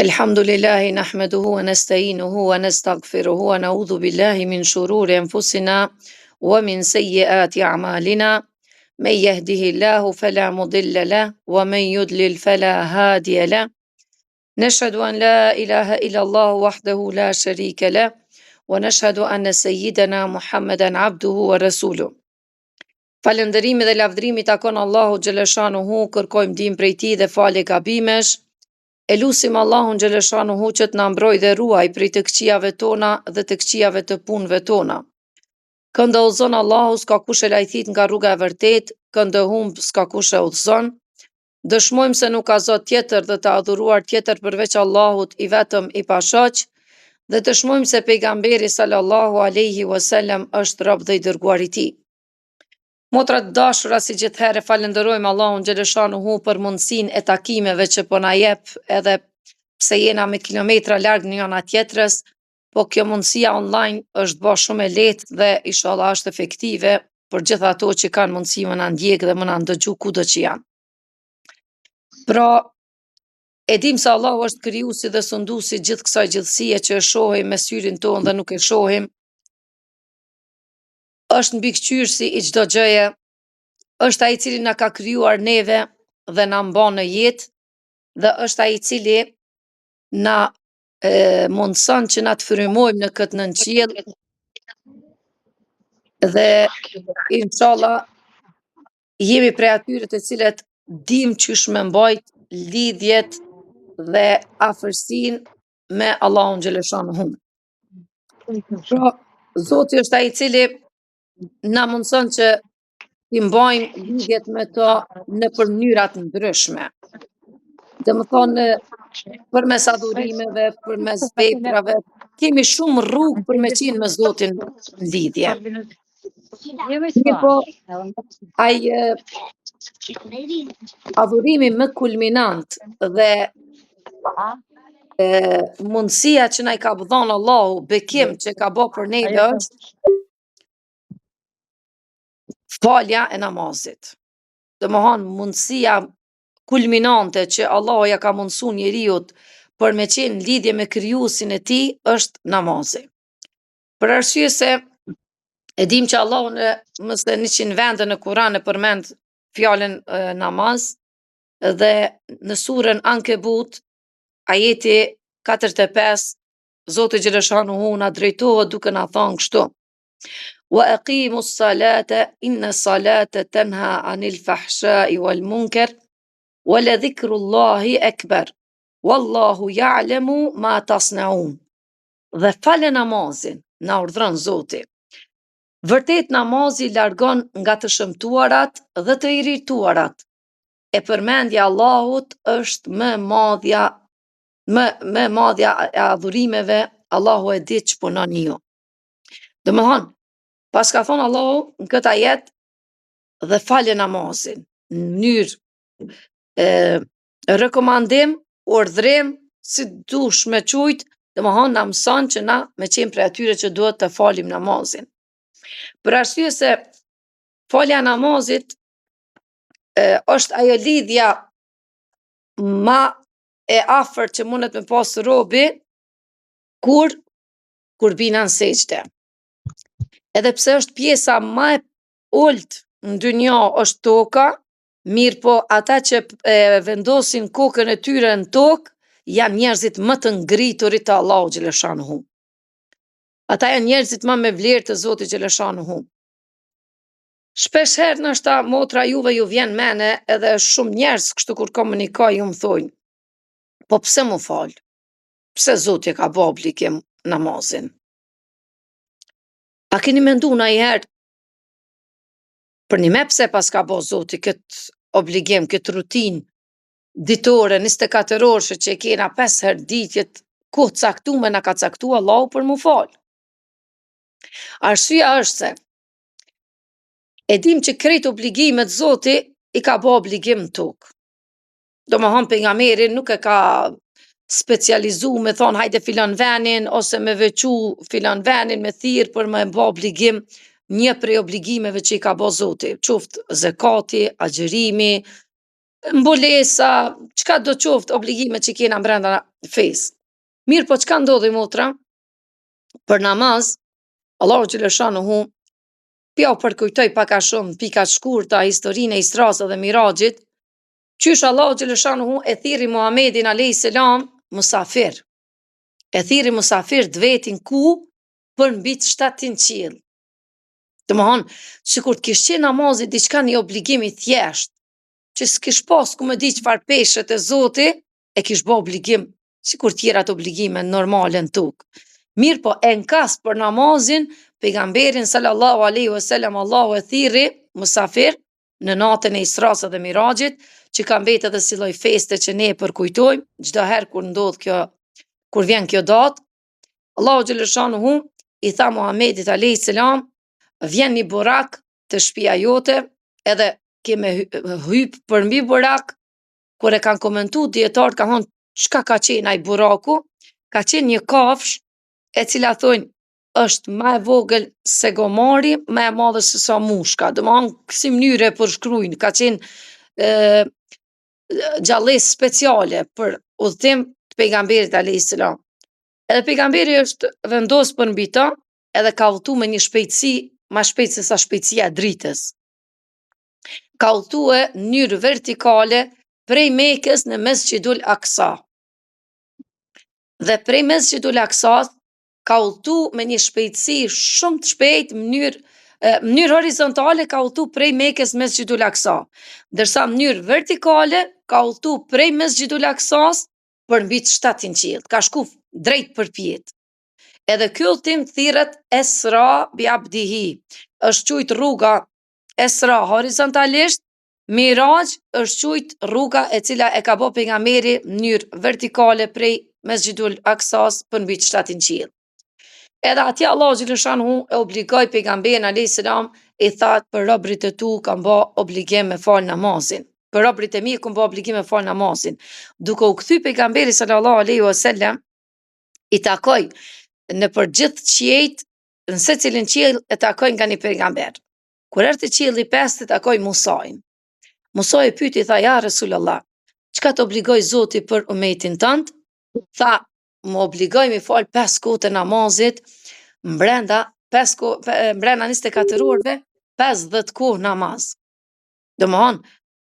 Elhamdulillahi nahmaduhu wa nasta'inuhu wa nastaghfiruhu wa na'udhu billahi min shururi anfusina wa min sayyiati a'malina. Man yahdihillahu fala mudilla lahu wa man yudlil fala hadiya lahu. Nashhadu an la ilaha illa Allah wahdahu la sharika lahu wa nashhadu anna sayyidana Muhammadan abduhu wa rasuluhu. Falëndërimi dhe lavdërimi takon Allahu xhaleshanuhu, kërkojmë ndihmë prej tij dhe falje gabimesh. E lusim Allahun xhaleshanuhu që të na mbrojë dhe ruaj prej të këqijave tona dhe të këqijave të punëve tona. Këndo udhëzon Allahu, s'ka kush e lajthit nga rruga e vërtet, këndo humb s'ka kush e udhëzon. Dëshmojmë se nuk ka Zot tjetër dhe të adhuruar tjetër përveç Allahut i vetëm i pashaq, dhe dëshmojmë se pejgamberi sallallahu alaihi wasallam është rob dhe i dërguar i tij. Motra të dashura, si gjithherë falenderojmë Allahun xhaleshanuhu për mundësinë e takimeve që po na jep, edhe pse jena me kilometra larg njëra tjetrës, po kjo mundësia online është bë shumë e lehtë dhe inshallah është efektive për gjithë ato që kanë mundësi më na ndjek dhe më na ndëgju kudo që janë. Pra, e dim se Allahu është krijuesi dhe sunduesi gjithë kësaj gjithësie që e shohim me syrin tonë dhe nuk e shohim. Është mbikëqyrësi i çdo gjëje, është ai i cili na ka krijuar neve dhe na mban në jetë, dhe është ai i cili na mundson që na të frymojmë në këtë nënqiell, dhe inshallah jemi prej atyre të cilët dim qysh me mbajt lidhjet dhe afërsinë me Allahun xhaleshanuhu. Pra, Zoti është ai i cili na mundson që i mbajmë lidhjet me to në mënyra të ndryshme. Domethënë, përmes adhurimeve, përmes veprave, kemi shumë rrugë për me qenë me Zotin në lidhje. Po, ai adhurimi më kulminant dhe mundësia që na i ka dhënë Allahu, bekim që ka bë për neve, është falja e namazit. Domethënë, mundësia kulminante që Allahu ja ka mundsuar njeriut për me qenë në lidhje me krijuesin e tij është namazi. Për arsye se e dim që Allahu në mëse 100 vende në Kur'an e përmend fjalën namaz, dhe në surën Ankebut, ajeti 45, Zoti xhaleshanuhu na drejtohet duke na thënë kështu: Wa aqimus salata inna salata tanha anil fahsha'i wal munkar wa la dhikrullahi akbar wallahu ya'lamu ma tasnaun. Dhe fale namazin, na urdhron Zoti. Vërtet namazi largon nga të shëmtuarat dhe të irrituarat. E përmendja Allahut është më madhja e adhurimeve. Allahu e di që punon ju. Domethënë, pas ka thonë Allahu në këtë ajet, dhe falë namazin në mënyrë rekomandim, urdhrim, si dush me qujt, domethënë na mëson që na me qenë prej atyre që duhet të falim namazin. Për arsye se falja e namazit është ajo lidhja ma e afërt që mundet me pas robi kur bina në sejdë. Edhe pse është pjesa më e ulët në dynja është toka, mirë po ata që vendosin kokën e tyre në tokë janë njerëzit më të ngriturit të Allahu xhaleshanuhu. Ata janë njerëzit më me vlerë të Zotit xhaleshanuhu. Shpesh herë ndoshta motra juve ju vjen mene, edhe shumë njerëz kështu kur komunikoj ju më thojnë: po pse mu fal? Pse Zoti ka bë obligim namazin? A keni mendu ndonjëherë për një me pse pas ka bë Zoti këtë obligim, këtë rutinë ditore 24 orë që e kena 5 herë ditjet, kohë caktuar na ka caktuar Allahu për mu fal? Arsyeja është se e dim që krejt obligimet Zoti i ka bë obligim në tokë. Domethënë pejgamberi nuk e ka specializu me thonë hajde filan venin, ose me vequ filan venin me thirr për me bë obligim një prej obligimeve që i ka bë Zoti, qoftë zekati, agjërimi, mbulesa, çka do qoftë obligime që kena brenda fesë. Mirë, po çka ndodhi motra? Për namaz, Allahu xhaleshanuhu pja u përkujtoj pak a shumë pika shkurta historinë e Isras dhe Mirajit, qysh Allahu xhaleshanuhu e thirri Muhamedin alayhis salam musafir. E thirri musafir vetin ku? Për mbi 700 qiell. Domthon, sikur të kish qenë namazi diçka një obligim i thjesht, që s'kish pas ku më di çfarë peshët e Zoti, e kish bë obligim, sikur tjerat obligime normale në tokë. Mirë, po e nkas për namazin, pejgamberin sallallahu alaihi wasallam Allahu e thirri musafir në natën e Isras dhe Mirajit, që ka mbetë edhe si lloj feste që ne e përkujtojmë çdo herë kur ndodh kjo, kur vjen kjo datë. Allahu xhaleshanuhu i tha Muhamedit alayhis salam, vjen një burak të shtëpia jote, edhe keme hyp për mbi burak. Kur e kanë komentu dietarët, kanë thonë çka ka qenë ai buraku? Ka qenë një kafsh e cila thonë është më e vogël se gomari, më e madhe se sa mushka. Domthon, si mënyrë e përshkruajnë, ka qenë gjallësë speciale për udhtim të pejgamberit alayhis salam. Edhe pejgamberi është vendos për mbi ta, edhe ka udhtu me një shpejtësi më shpejt se sa shpejtësia e dritës. Ka udhtue në mënyrë vertikale prej Mekës në Mesjidul Aqsa. Dhe prej Mesjidul Aqsas ka udhtu me një shpejtësi shumë të shpejtë, mënyrë horizontale ka udhtu prej Mekës në Mesjidul Aqsa, ndërsa mënyrë vertikale ka udhtu prej Mesjidul Aqsas për mbi 700 qiell. Ka shku drejt përpjet. Edhe ky udhtim thirret Esra bi Abdihi. Është quajt rruga Esra horizontalisht, Miraj është quajt rruga e cila e ka bë pejgamberi në mënyrë vertikale prej Mesjidul Aqsas për mbi 700 qiell. Edhe atje Allahu xhaleshanuhu e obligoi pejgamberin alayhis salam, i tha për robrit e tu kanë bë obligim me fal namazin. Për robrit e mi kanë bë obligim me fal namazin. Duke u kthy pejgamberi sallallahu alaihi wasallam, i takoi në për gjithë qiejt, në secilin qiell e takoi nga një pejgamber. Kur erdhi qielli i pestë, takoi Musajin. Musa e pyeti, tha, ja Resulullah, çka të obligoj Zoti për umetin tënd? Tha, më obligoj mi fal 5 kohë të namazit, brenda 24 orëve, 50 kohë namaz. Domthon,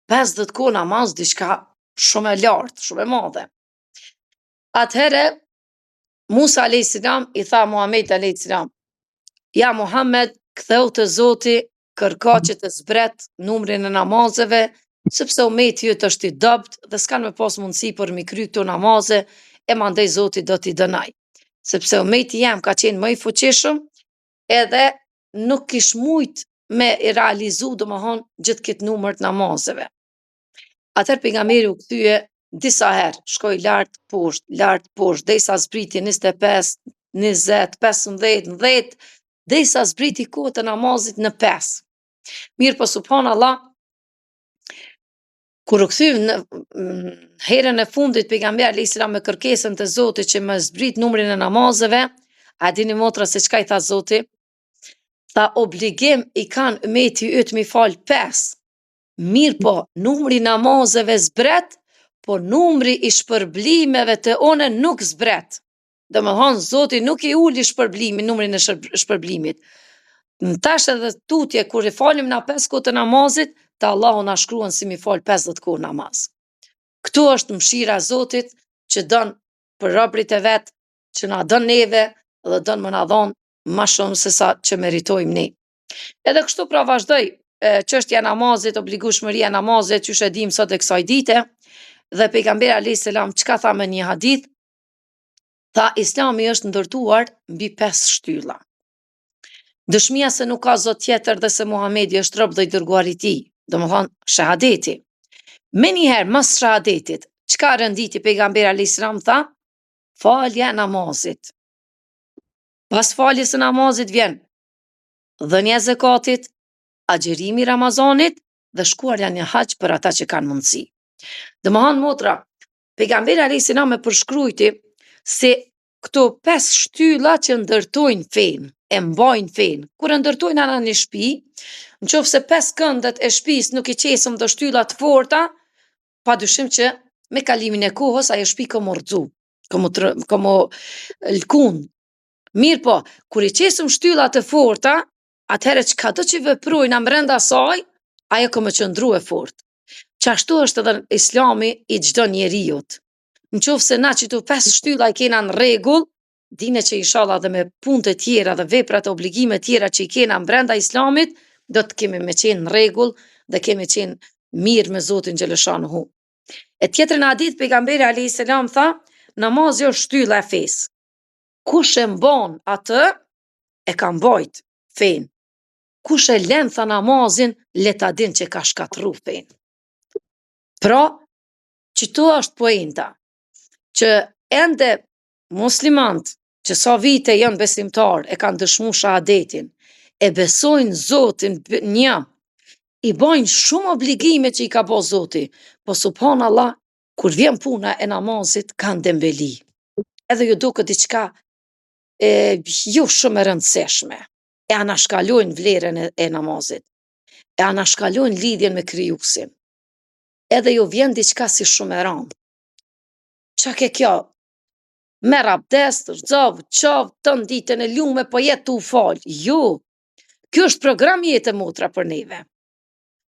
50 kohë namaz, diçka shumë e lartë, shumë e madhe. Atëherë, Musa alayhis salam i tha Muhamedit alayhis salam, ja Muhammed, ktheu te Zoti, kërko që të zbret numrin e namazeve, sepse umeti jot është i dopt dhe s'kan me pas mundësi për mi kry këto namaze, e mandej Zoti do t'i dënoj. Sepse umeti jam ka qenë më i fuqishëm, edhe nuk kish mujt me i realizu domethën gjithë këtë numër të namazeve. Atëherë pejgamberi u kthye disa herë, shkoi lart poshtë, derisa zbriti 25, 20, 15, 10, derisa zbriti kohë të namazit në 5. Mirë, po subhanallah, kur u kthy në herën e fundit pejgamberi alayhis salam me kërkesën të Zotit që më zbrit numrin e namazeve, a dini motra se çka i tha Zoti? Tha, obligim i kanë umeti yt mi fal 5. Mirë, po numri namazeve zbret, po numri i shpërblimeve të one nuk zbret. Domethënë Zoti nuk i uli shpërblimin, numrin e shpërblimit. Në tash edhe tutje, kur i falim na 5 kohë të namazit, të Allahu na shkruan si mi fal 50 kohë namaz. Këtu është mëshira e Zotit që don për robrit e vet, që na don neve dhe don më na dhon më shumë se sa që meritojmë ne. Edhe kështu pra vazhdoi çështja e namazit, obligueshmëria e namazit, që e dim sot e kësaj dite, dhe pejgamberi alayhis salam çka tha me një hadith? Tha, Islami është ndërtuar mbi 5 shtylla. Dëshmia se nuk ka Zot tjetër dhe se Muhamedi është rob dhe i dërguar i tij, domethënë shahadeti. Me njëherë mas shahadetit, çka rënditi pejgamberi alayhis salam? Tha, falja e namazit. Pas faljes së namazit vjen dhënia e zakatit, agjerimi i Ramazanit dhe shkuarja në hax për ata që kanë mundësi. Domethënë motra, pejgamberi alayhis salam e përshkruajti se këto 5 shtylla që ndërtojnë fenë, e mbajnë fenë. Kur e ndërtojnë anë një shtëpi, nëse 5 këndet e shtëpisë nuk i qesëm do shtylla të forta, pa dyshim që me kalimin e kohës ajo shtëpi ka morxu, ka mo lkun. Mirë po, kur i qesëm shtyllat e forta, atëherë çka do që veprojnë brenda saj, ajo ka më qëndru e fort. Qashtu është edhe Islami i çdo njeriut. Nëse na që tu 5 shtylla i kena në rregull, dine që inshallah dhe me punët e tjera dhe veprat e obligime tjera që i kena brenda Islamit, do të kemi me qenë në rregull dhe kemi qenë mirë me Zotin xhaleshanuhu. E tjetër në hadith pejgamberi alayhis salam tha, namazi është shtylla e fesë. Kush e mban atë, e ka mbajt fen. Kush e lën tha namazin, le ta din që ka shkatërru fen. Pra, qëto është poenta, që ende muslimant që sa vite janë besimtar, e kanë dëshmu shahadetin, e besojnë Zotin një, i bajnë shumë obligime që i ka bo Zoti, po subhanallah, kur vjen puna e namazit, kanë dembeli. Edhe ju duket diçka jo shumë e rëndësishme. E anashkalojnë vlerën e namazit. E anashkalojnë lidhjen me Krijuesin. Edhe ju vjen diçka si shumë e rëndë. Qa ke kjo? Merr abdest, rxov, qov, tën ditën e lume, po jetë tu fal. Jo, kjo është program jetë motra për neve.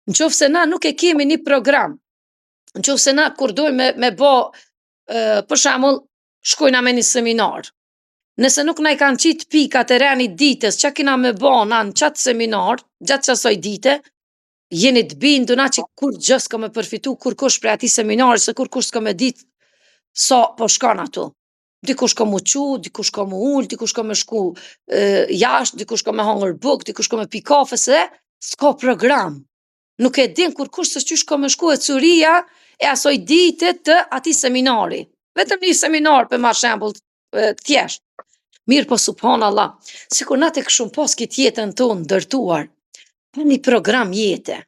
Nëse na nuk e kemi një program, nëse na kur dojmë me bë, për shembull, shkojna me një seminar. Nëse nuk na i kanë qit pikat e rënit ditës, çka kena me bë na në çat seminar, gjatë asaj dite, jeni të binduna që kur gjë s'ka me përfitu, kur kush prej atij seminari, se kur kush s'ka me ditë sa po shkon ato. Dikush ka mu qu, dikush ka mu ul, dikush ka me shku jashtë, dikush ka me hangër buk, dikush ka me pi kafe, se s'ka program. Nuk e din kur kush se qysh ka me shku e curia e asoj dite të atij seminari. Vetëm një seminar për marrë shembull thjesht. Mirë po subhanallah, sikur na tek shumë pas këtë jetën tonë ndërtuar, pa një program jete.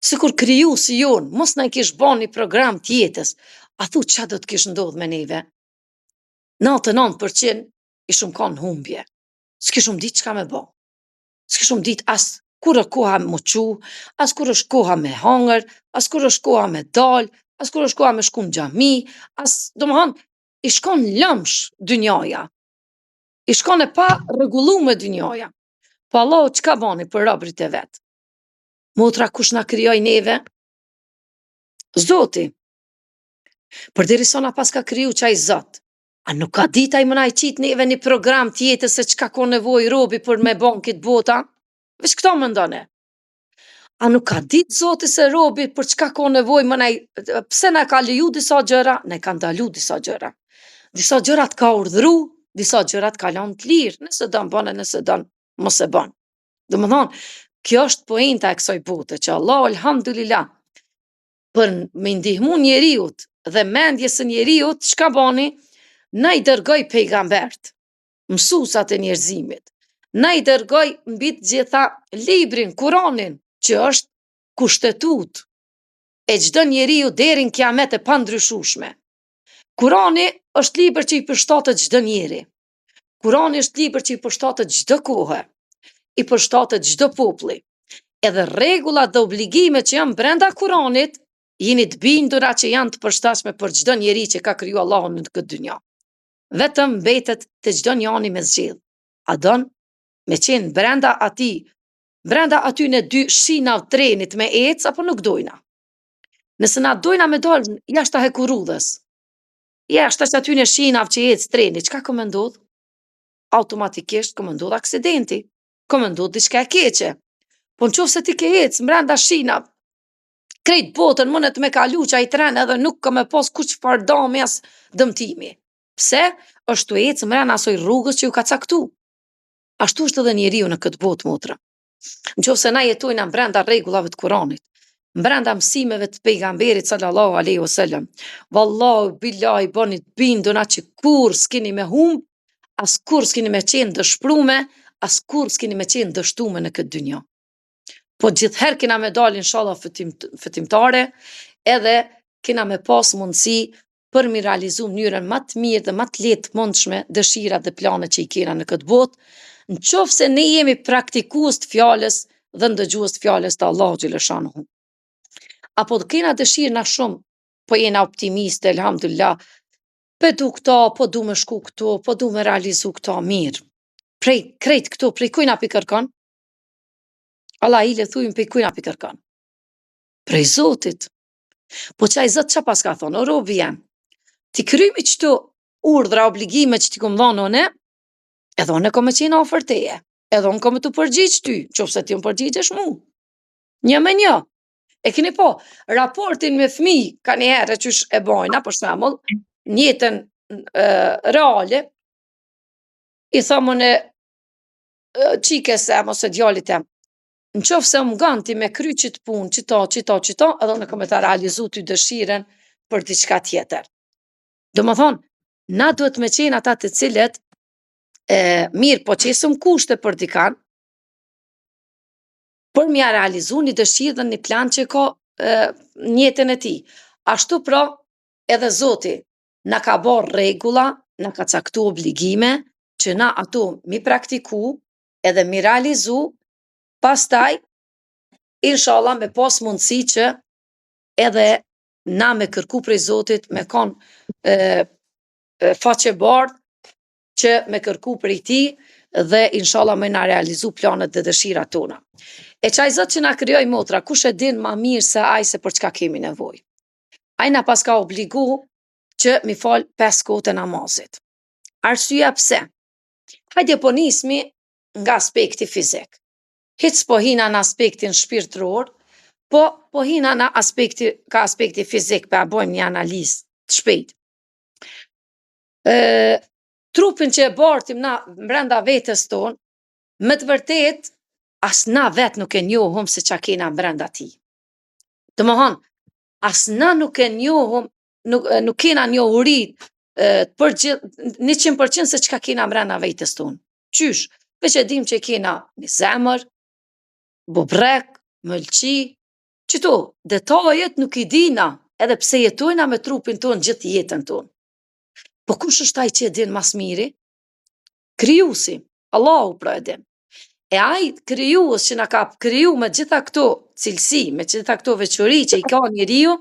Sikur krijuesi jon mos na i kish bën një program të jetës, a thu ç'a do të kish ndodh me neve? 99% i shumë kanë humbje. S'kishum ditë çka me bë. S'kishum ditë as kur është koha me qu, as kur është koha me hangër, as kur është koha me dal, as kur është koha me shku në xhami, as domethënë i shkon lëmsh dynjaja. I shkon e pa rregulluar dynjaja. Po Allahu çka bani për robrit e vet? Motra kush na krijoi neve? Zoti. Përderisa na pas ka kriju çaj Zot. A nuk ka ditë ai më na i qit neve një program tjetër se çka ka nevojë robi për me bon këtë bota? Veç këto mendone. A nuk ka ditë Zoti se robi për çka ka nevojë më na pse na ka leju disa gjëra, na kanë ndalu disa gjëra. Disa gjërat ka urdhëru, disa gjërat ka lënë të lirë, nëse don bën, nëse don mos e bën. Domethënë, kjo është poenta e kësaj bote, që Allahu elhamdulillah për me ndihmu njeriut dhe mendjes së njeriut, çka bani? Na i dërgoj pejgambert, mësuesat e njerëzimit. Na i dërgoj mbi të gjitha librin, Kuranin, që është kushtetut e çdo njeriu deri në kiamet e pandryshueshme. Kurani është libër që i përshtatet çdo njeri. Kurani është libër që i përshtatet çdo kohë, i përshtatet çdo populli. Edhe rregullat dhe obligimet që janë brenda Kuranit, jeni të bindura që janë të përshtatshme për çdo njeri që ka kriju Allahu në këtë dynjë. Vetëm mbetet te çdo njeri me zgjedh. A don me qenë brenda aty në dy shinave trenit me ec apo nuk dojna? Nëse na dojna me dal jashtë hekurudhës, jashtë aty në shinave që ec treni, çka ka më ndodh? Automatikisht ka më ndodh aksidenti, ka më ndodh diçka e keqe. Po nëse ti ke ec brenda shinave, krejt botën mundet me kalu që ai tren edhe nuk ka me pas kur çfarë dëmi as dëmtimi. Pse? Është tu ec brenda asoj rrugës që ju ka caktu. Ashtu është edhe njeriu në këtë botë, motra. Nëse na jetojna brenda rregullave të Kuranit, brenda mësimeve të pejgamberit sallallahu alaihi wasallam, vallahu billahi bani të binduna që kur s'keni me humb, as kur s'keni me qenë dëshprume, as kur s'keni me qenë dështume në këtë dynjë. Po gjithherë kena me dal inshallah fitimtare, edhe kena me pas mundësi për mi realizu mënyrën më të mirë dhe më të lehtë mundshme dëshirat dhe planet që i kena në këtë botë, nëse ne jemi praktikues të fjalës dhe ndëgjues të fjalës të Allahut xhaleshanuhu. Apo kena dëshirë na shumë po jena optimiste, elhamdulillah, po du këto, po du me shku këtu, po du me realizu këto, mirë. Prej krejt këtu, prej kujna pi kërkon? Allah i le thujmë prej kujna pi kërkon? Prej Zotit. Po qaj Zot qa pas ka thonë, o robi jam, ti krymi qëtu urdhra, obligime që ti kom dhonë one, edhe one kom me qenë ofër teje, edhe unë kom me të përgjigj ty, qofse ti më përgjigjesh mu. Një me një. E keni po, raportin me fëmij, ka një herë qysh e bojna, për shembull, njëtën reale, i thomën e qikes e ose djallit tem, në qofë se më ganti me kry qitë punë, qita, edhe në kom e ta realizu ty dëshiren për diçka tjetër. Do më thonë, na duhet me qenë ata të cilët, mirë, po qesëm kushte për dikan, për mja realizu një dëshirë dhe një plan që ka njëtën e ti. Ashtu pra, edhe Zoti na ka bërë regula, na ka caktu obligime, që na ato mi praktiku, edhe mi realizu, pastaj, inshallah me pas mundësi që edhe na me kërku prej Zotit, me konë faqe bardh, që me kërku prej ti, dhe inshallah me na realizu planet dhe dëshirat tona. E qaj Zot që na kryoj motra, kush e din ma mirë se aj se për çka kemi nevoj. Aj na pas ka obligu që mi fal 5 kohët e namazit. Arsyeja pse? Hajde po nismi nga aspekti fizik. Hiç po hina në aspektin shpirtëror, po hina në aspekti fizik, pa bojmë një analizë të shpejt. Trupin që e bartim na brenda vetës tonë, me të vërtet, as na vetë nuk e njohum se qa kena brenda ti. Të më thonë, as na nuk e njohum, nuk kena njohurit 100% se qka kena brenda vetës tonë. Qysh? Veç e dim që kena një zemër, bubrek, mëlqi, qëto, detajet nuk i dina, edhe pse jetojna me trupin tonë gjithë jetën tonë. Po kush është ai që e din mas miri? Krijuesi, Allahu pra e din. E ai krijues që na ka kriju me gjitha këto cilësi, me gjitha këto veçori që i ka njeriu,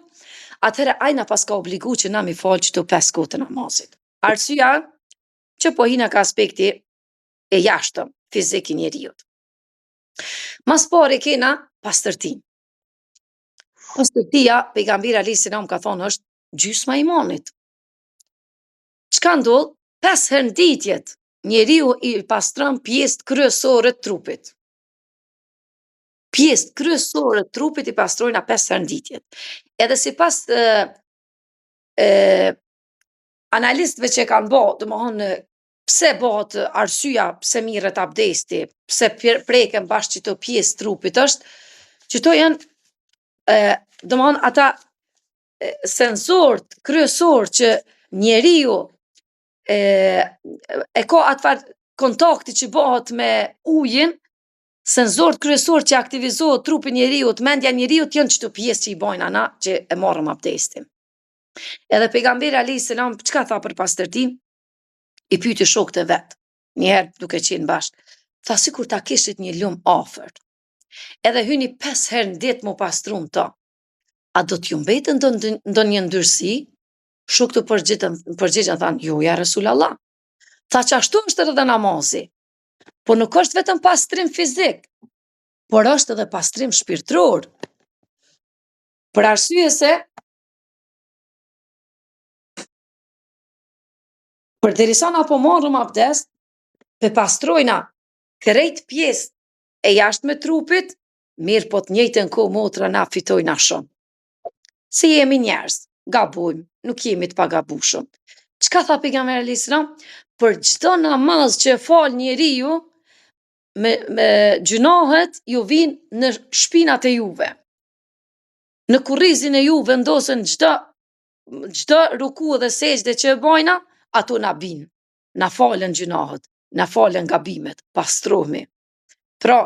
atëherë ai na pas ka obligu që na mi fal çdo 5 kohë të namazit. Arsyeja që po hina ka aspekti e jashtëm, fizik i njeriut. Mas pari kena pastërtin. Pastërtia, pejgamberi alayhis salam ka thonë është gjysma e imanit. Çka ndodh? 5 herë nditjet, njeriu i pastron pjesët kryesore të trupit. Pjesët kryesore të trupit i pastrojna 5 herë nditjet. Edhe sipas analistëve që kanë bë, domethënë pse bëhet arsyeja pse mirret abdesti, pse preken bashkë çdo pjesë trupit është që to janë domethënë ata sensorët kryesor që njeriu e ka atëfar kontakti që bëhet me ujin, sensorët kryesor që aktivizohet trupi njeriut, mendja njeriut janë çdo pjesë që i bojnë ana që e marrëm abdestin. Edhe pejgamberi alayhis salam çka tha për pastërtim? I pyeti shokët e vet, një herë duke qenë bashkë, tha sikur ta kishit një lum afër. Edhe hyni 5 herë në ditë mu pastrum ta. A do t'ju mbetën ndonjë ndyrësi? Shokët u përgjigjen thanë, jo ja Resulallah. Tha që ashtu është edhe namazi. Po nuk është vetëm pastrim fizik, por është edhe pastrim shpirtëror. Për arsye se përderisa na po marrëm abdest, pe pastrojna krejt pjesë e jashtme trupit, mirë po të njëjtën kohë motra na fitojna shumë. Se jemi njerëz, gabojmë, nuk jemi të pagabushëm. Çka tha pejgamberi alayhis salam? Për çdo namaz që fal njeriu, me gjunohet ju vinë në shpinat e juve. Në kurrizin e ju vendosen çdo ruku dhe sejdë që e bojna, ato na bin. Na falen gjunohet, na falen gabimet, pastrohemi. Pra,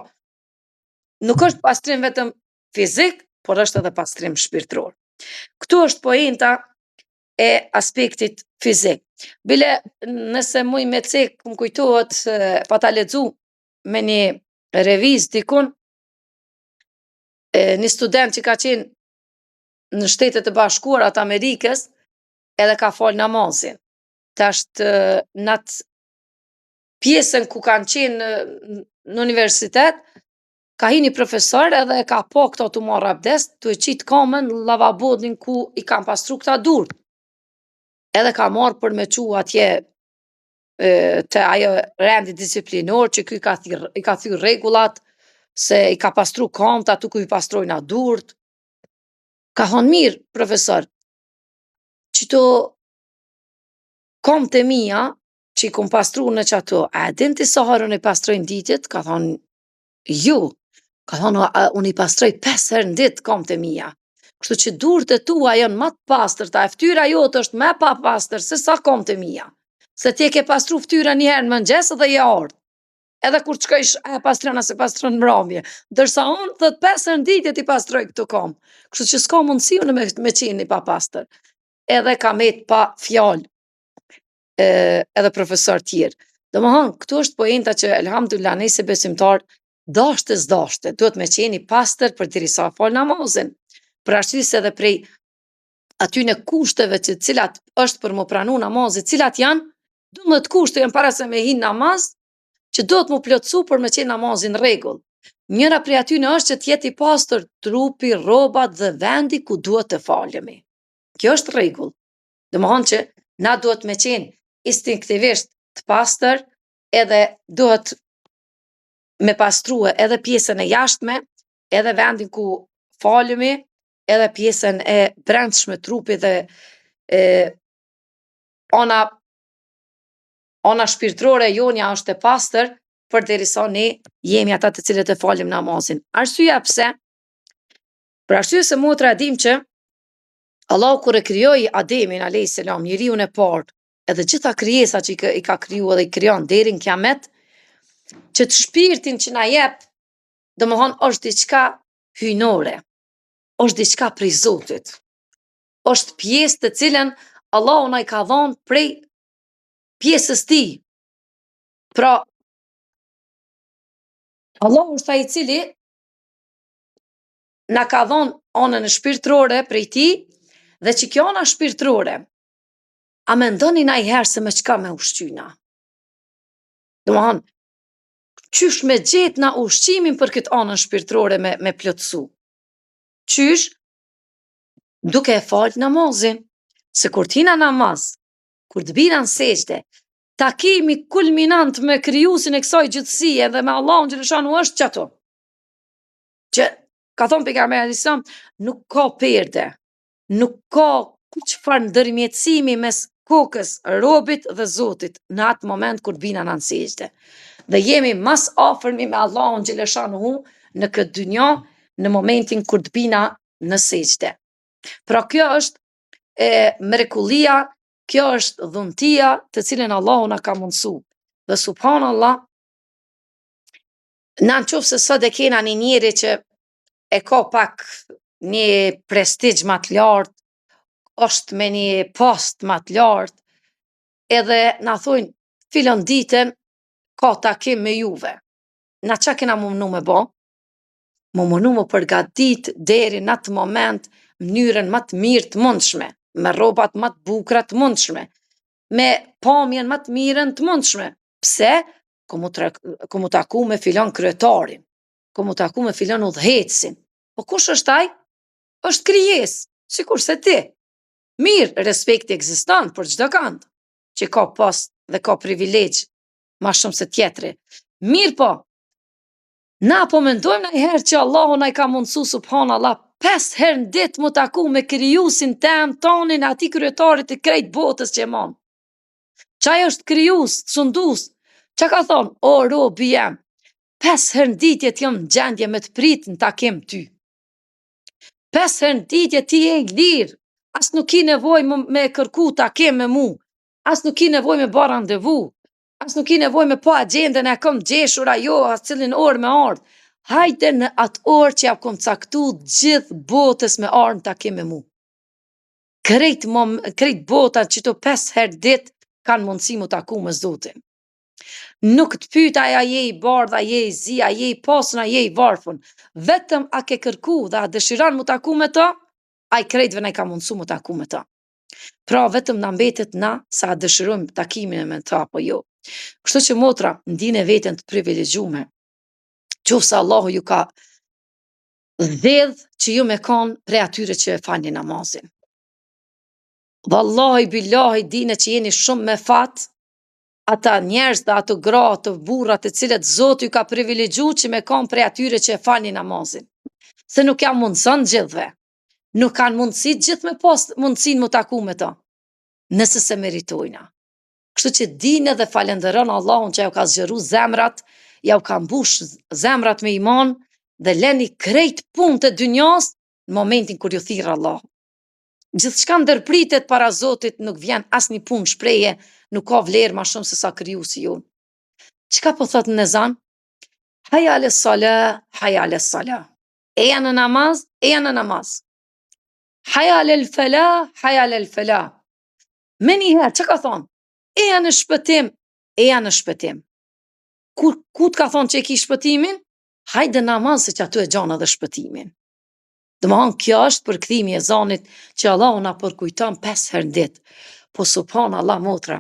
nuk është pastrim vetëm fizik, por është edhe pastrim shpirtëror. Këtu është poenta e aspektit fizik. Bile nëse muj me cek më kujtohet pa ta lexu me një revizë dikun, një student që ka qenë në Shtetet e Bashkuara të Amerikës edhe ka fol namazin. Tash në atë pjesën ku kanë qenë në universitet, ka hi një profesor edhe ka po këto të marrë abdest, të e qitë kamën lavabodin ku i kanë pastru këta dur. Edhe ka marrë për me qu atje të ajo rendi disiplinor që ky i ka thyr rregullat, se i ka pastru kamët atu ku i pastrojna durt. Ka thonë mirë, profesor, qëto kamët e mia që i kom pastru në qato, a din ti sa herën i pastrojnë ditët? Ka thonë, ju. Ka thonë, unë i pastroj 5 herë në ditë kamët e mia. Kështu që durët e tua janë më të pastërta, e fytyra jote është më pa pastër se sa kamët e mia. Se ti e ke pastru fytyra një herë në mëngjes dhe je ardh. Edhe kur çkojsh e pastron as e pastron mbrëmje. Ndërsa unë thot 5 herë në ditë ti pastroj këto kam. Kështu që s'ka mundësi unë me qenë pa pastër. Edhe ka met pa fjalë. Edhe profesor tjerë. Domethënë, këtu është poenta që elhamdulillah ne si besimtar dashte s'dashte, duhet me qenë i pastër përderisa fal namazin. Për arsye se edhe prej aty në kushteve që cilat është për më pranu namazit, cilat janë 12 kushte janë para se me hin namaz, që do të mu plotësu për me qenë namazin rregull. Njëra prej atyne është që t'jeti pastër trupi, rrobat dhe vendi ku duhet të falemi. Kjo është rregull. Domethënë që na duhet me qenë instinktivisht të pastër, edhe duhet me pastrua edhe pjesën e jashtme, edhe vendin ku falemi, edhe pjesën e brendshme trupi dhe ona shpirtërore jonja është e pastër, përderisa ne jemi ata të cilët e falim namazin. Arsyeja pse? Për arsye se motra e dim që Allahu kur e krijoi Ademin alayhis salam, njeriun e parë, edhe gjitha krijesat që i ka kriju edhe i krijon deri në kiamet, që të shpirtin që na jep, domethënë është diçka hyjnore, është diçka prej Zotit, është pjesë të cilën Allahu na i ka dhënë prej pjesës tij. Pra, Allahu është ai i cili na ka dhënë anën e shpirtërore prej tij, dhe që kjo ana shpirtërore, a mendoni najherë se me çka me ushqyna? Domethënë, qysh me gjetë na ushqimin për këtë anën shpirtërore me plotësu? Qysh? Duke e fal namazin. Se kur t'hina namaz, kur të bina në sejdë, takimi kulminant me krijuesin e kësaj gjithësie dhe me Allahun xhaleshanu është çato. Që ka thonë pejgamberi sa nuk ka perde, nuk ka çfarë ndërmjetësimi mes kokës, robit dhe Zotit në atë moment kur bina në sejdë. Dhe jemi mas afërmi me Allahun xhaleshanu në këtë dynjë në momentin kur të bina në sejdë. Pra kjo është mrekullia, kjo është dhuntia të cilën Allahu na ka mundsu. Dhe subhanallah, na nëse sot e kena një njeri që e ka pak një prestigj më të lartë, është me një post më të lartë, edhe na thojnë filon ditën ka takim me juve. Na çka kena mundu me bë? Mundu me përgatit deri në atë moment mënyrën më të mirë të mundshme, me rrobat më të bukura të mundshme, me pamjen më të mirën të mundshme. Pse? Ku mu taku me filon kryetarin, ku mu taku me filon udhëhecin. Po kush është ai? Është krijesë, sikurse ti. Mirë, respekti ekziston për çdo kënd, që ka post dhe ka privilegj ma shumë se tjetri. Mirë po, na po mendojmë najherë që Allahu na i ka mundsu subhanallah 5 herë në ditë mu taku me krijuesin tem, tonin, ati kryetarit të krejt botës që e mon. Qaj është krijues, sundus, që ka thonë, o robi jem, 5 herë në ditë jam në gjendje me të prit në takim ty. 5 herë në ditë ti e lirë, as nuk ki nevoj me kërku takim me mu, as nuk ki nevoj me ba randevu, as nuk ki nevoj me po agjendën e kom gjeshura jo, as cilin orë me ardhë. Hajde në atë orë që ja kom caktu gjithë botës me arë në takim me mu. Krejt bota që të 5 herë ditë kanë mundësi mu taku me Zotin. Nuk të pyta a je i bardh, a je i zi, a je i pasën, a je i varfën. Vetëm a ke kërku dhe a dëshiran mu taku me ta, ai krejtve na i ka mundësu më taku me ta. Pra vetëm na mbetet na sa dëshirojmë takimin me ta apo jo. Kështu që motra, ndini veten të privilegjume. Qofse Allahu ju ka dhedh që ju me kanë prej atyre që e falni namazin. Wallahi billahi dine që jeni shumë me fat, ata njerëz dhe ato gra, ato burra të cilët Zoti ju ka privilegju që me kanë prej atyre që e falni namazin. Se nuk jam mundëson gjithve. Nuk kanë mundësi gjithë me pas mundësin më taku me ta. Nëse se meritojna. Kështu që dine dhe falenderën Allahun që ja ka zgjeru zemrat, ja ka mbush zemrat me iman dhe leni krejt punë të dynjas në momentin kur ju thirr Allah. Gjithçka ndërpritet para Zotit, nuk vjen asnjë punë shpreje, nuk ka vlerë më shumë se sa krijuesi ju. Çka po thot në ezan? Hayya ale salah, hayya ale salah. Eja në namaz, eja në namaz. Hayya ale falah, hayya ale falah. Me njëherë, që ka thonë? Eja në shpëtim, eja në shpëtim. Ku të ka thonë që e ki shpëtimin? Hajde namaz se që aty e gjanë edhe shpëtimin. Domethënë kjo është përkthimi i ezanit që Allahu na përkujton 5 herë në ditë. Po subhanallahu motra.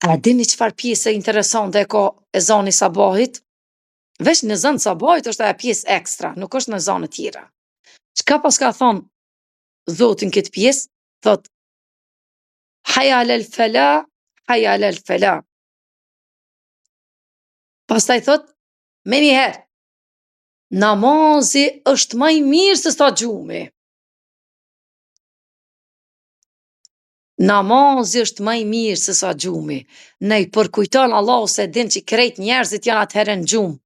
A dini çfarë pjesë interesante e ka ezani sabahit? Veç në ezan sabahit është ajo pjesë ekstra, nuk është në ezane tjera. Çka pas ka thonë Zoti në këtë pjesë? Thot Hayya alel falah, hayya alel falah. Pastaj thot me njëherë, namazi është më i mirë se sa gjumi. Namazi është më i mirë se sa gjumi. Ne i përkujton Allahu se din që krejt njerëzit janë atëherë në gjumë.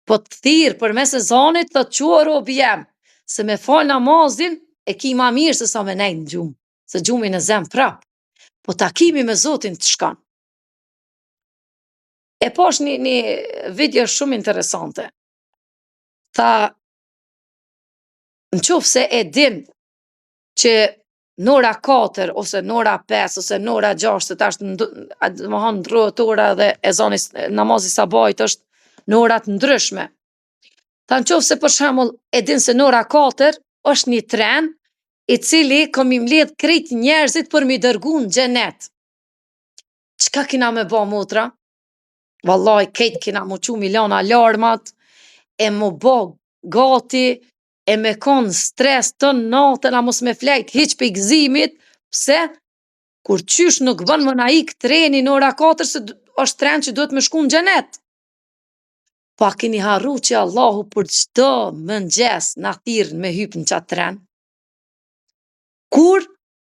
Po të thirr përmes ezanit të qua robi jem, se me fal namazin e ki ma mirë se sa me nejt në gjumë. Se gjumi në zem prap. Po takimi me Zotin të shkan. E pash një video shumë interesante. Tha, në qofë se e din që në ora 4, ose në ora 5, ose në ora 6, të ashtë ndrohet ora dhe ezani namazi sabajt është në orat ndryshme. Tha në qofë se për shembull e din se në ora 4 është një tren i cili kom i mbledh krejt njerëzit për mi dërgu në xhenet. Çka kina me ba motra? Wallahi krejt kina mu qu milona alarmat, e mu ba gati, e me kon stres të natën, a mos me flejt hiq për i gzimit, pse? Kur qysh nuk bën më na ik treni në ora 4, se është tren që duhet me shku në xhenet. Pa keni harru që Allahu për çdo mëngjes na thirr me hyp në qatë tren? Kur?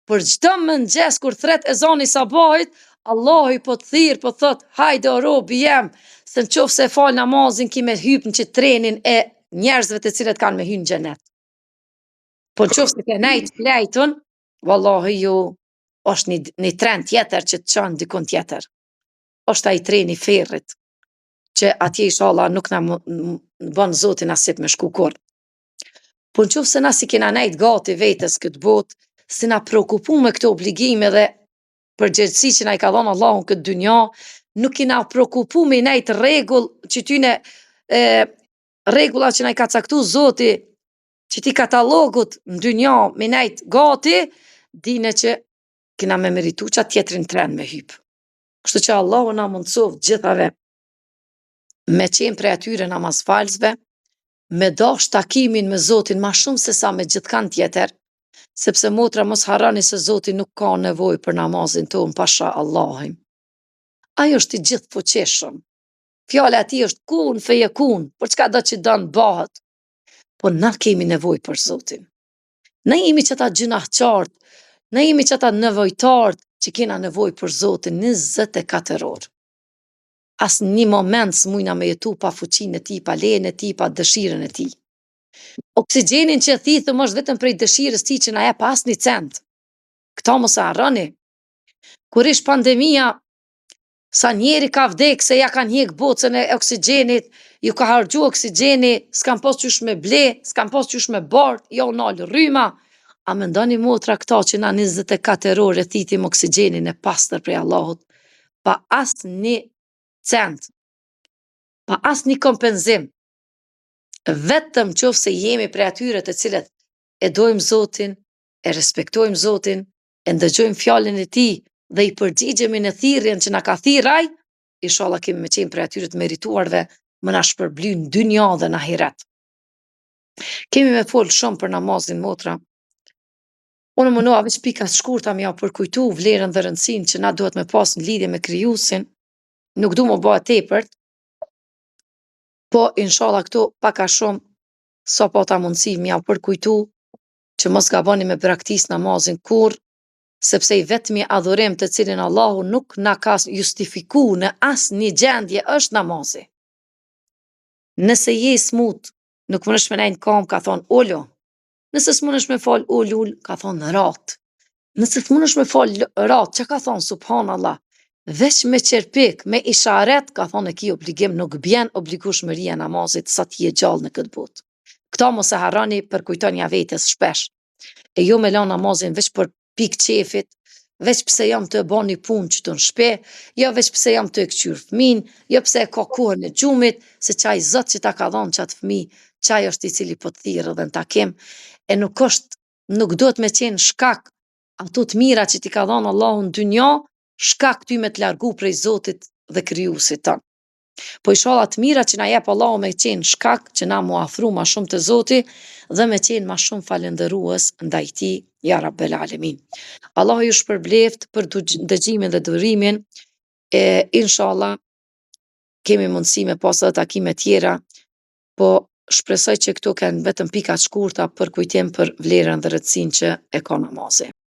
Për çdo mëngjes kur thret ezani sabahit, Allahu i po të thirr, po thot, hajde o robi jem, se në qofë se fal namazin ki me hyp në që trenin e njerëzve të cilët kanë me hy në xhenet. Po në qofë se ke nejt flejtën, wallahi ju, është një tren tjetër që të qanë dikon tjetër. Është ai treni ferrit, që atje inshallah nuk na bën Zoti nasip me shku kur. Po në qofë se na si kena nejt gati vetës këtë botë, si na preokupu me këto obligime dhe përgjegjësi që na i ka dhënë Allahu në këtë dynja, nuk kena preokupu me nejt rregull që tyne rregulla që na i ka caktu Zoti, që ti katalogut në dynja me nejt gati, dine që kena me meritu që atë tjetrin tren me hyp. Kështu që Allahu na mundsof gjithave me qenë prej atyre namazfalsve, me dash takimin me Zotin ma shumë se sa me gjithkan tjetër, sepse motra mos harroni se Zoti nuk ka nevojë për namazin ton pasha Allahin. Ai është i gjithë fuqishëm. Fjala e tij është kun feyekun, për çka do që don bëhet. Po na kemi nevojë për Zotin. Ne jemi çata gjunahçart, ne jemi çata nevojtar që kena nevojë për Zotin 24 orë. As një moment s'mujna me jetu pa fuqinë e tij, pa lejen e tij, pa dëshirën e tij. Oksigjenin që thithëm është vetëm prej dëshirës tij që na jep asnjë cent. Këta mos e harroni. Kur ish pandemia, sa njeri ka vdek se ja kanë hjek bocën e oksigjenit, ju ka harxhu oksigjeni, s'kan pas qysh me ble, s'kan pas qysh me bart, jo nal rryma. A mendoni motra këta që na 24 orë thithim oksigjenin e pastër prej Allahut, pa asnjë cent, pa asnjë kompenzim, vetëm qoftë se jemi prej atyre të cilët e dojmë Zotin, e respektojmë Zotin, e ndëgjojmë fjalën e tij dhe i përgjigjemi në thirrjen që na ka thirrë ai, inshallah kemi me qenë prej atyre të merituarve më na shpërblyn dynja dhe në ahiret. Kemi me fol shumë për namazin, motra. Unë mundoha veç pika shkurta me ja përkujtu vlerën dhe rëndësinë që na duhet me pas në lidhje me Krijuesin. Nuk du më bëha tepërt, po inshallah këtu pak a shumë sa pata mundësi m'ja përkujtu që mos gaboni me braktis namazin kurrë, sepse i vetmi adhurim të cilin Allahu nuk na ka justifiku në asnjë gjendje është namazi. Nëse je smut, nuk mundesh me nejnë kam, ka thonë olo. Nëse s'mundesh me fal ul, ka thonë rat. Nëse s'mundesh me fal rat, që ka thonë subhanallah, veç me qerpik, me isharet, ka thonë e ki obligim, nuk bjen obligueshmëria e namazit sa ti je gjallë në këtë botë. Këta mos e harroni, përkujtonja vetes shpesh. E jo me la namazin veç për pik qefit, veç pse jam të ba një punë që të në shpe, jo veç pse jam të e këqyr fëmin, jo pse e ka kohën e gjumit, se qaj zot që ta ka dhonë qatë fëmi, qaj është i cili po të thirrë dhe në takim, e nuk do të me qenë shkak ato të mira që ti ka dhonë Allahu në dynja, shkak ty me të largu prej Zotit dhe Krijuesit ton. Po inshallah të mira që na jep Allahu me qenë shkak që na mu afru ma shumë të Zoti dhe me qenë ma shumë falëndërues ndaj tij, ja Rabbel Alamin. Allahu ju shpërbleft për dëgjimin dhe durimin. Inshallah kemi mundësi me pas edhe takime tjera, po shpresoj që këto kanë vetëm pika të shkurta për kujtim për vlerën dhe rëndësinë që e ka namazi.